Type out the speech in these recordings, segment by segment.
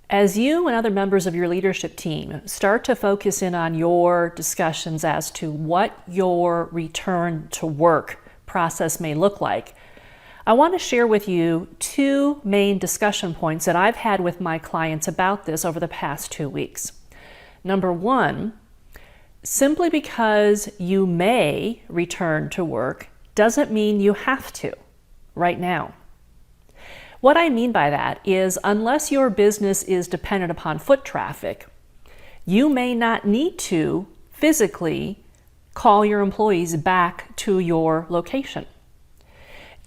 As you and other members of your leadership team start to focus in on your discussions as to what your return to work process may look like, I want to share with you two main discussion points that I've had with my clients about this over the past 2 weeks. Number one, simply because you may return to work doesn't mean you have to right now. What I mean by that is, unless your business is dependent upon foot traffic, you may not need to physically call your employees back to your location.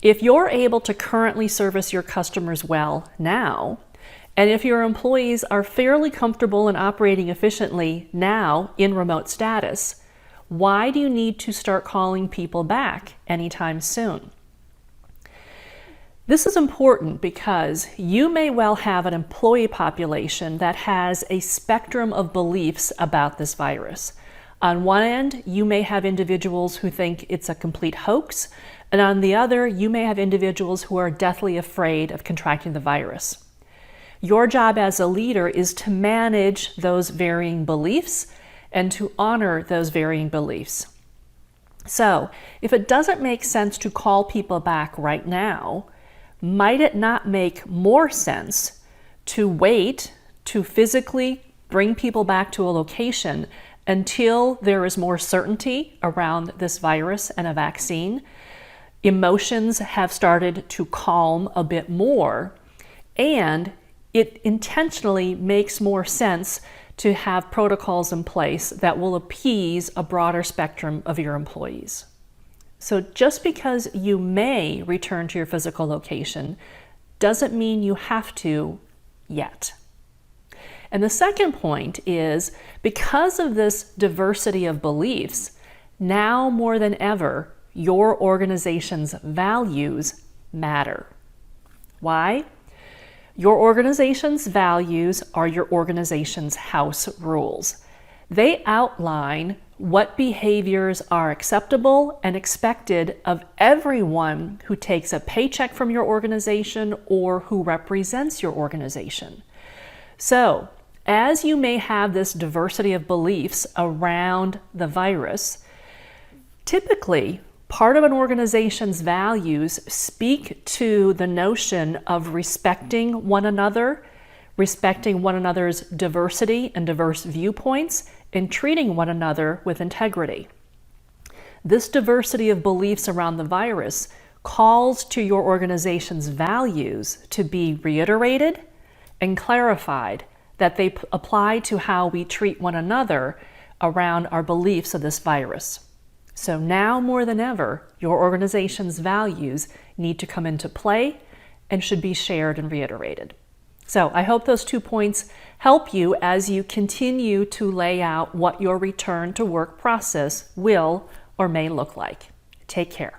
If you're able to currently service your customers well now, and if your employees are fairly comfortable and operating efficiently now in remote status, why do you need to start calling people back anytime soon? This is important because you may well have an employee population that has a spectrum of beliefs about this virus. On one end, you may have individuals who think it's a complete hoax, and on the other, you may have individuals who are deathly afraid of contracting the virus. Your job as a leader is to manage those varying beliefs and to honor those varying beliefs. So, if it doesn't make sense to call people back right now, might it not make more sense to wait to physically bring people back to a location until there is more certainty around this virus and a vaccine? Emotions have started to calm a bit more, and it intentionally makes more sense to have protocols in place that will appease a broader spectrum of your employees. So just because you may return to your physical location doesn't mean you have to yet. And the second point is, because of this diversity of beliefs, now more than ever, your organization's values matter. Why? Your organization's values are your organization's house rules. They outline what behaviors are acceptable and expected of everyone who takes a paycheck from your organization or who represents your organization. So, as you may have this diversity of beliefs around the virus, typically part of an organization's values speak to the notion of respecting one another, respecting one another's diversity and diverse viewpoints, and treating one another with integrity. This diversity of beliefs around the virus calls to your organization's values to be reiterated and clarified, that they apply to how we treat one another around our beliefs of this virus. So now more than ever, your organization's values need to come into play and should be shared and reiterated. So I hope those 2 points help you as you continue to lay out what your return to work process will or may look like. Take care.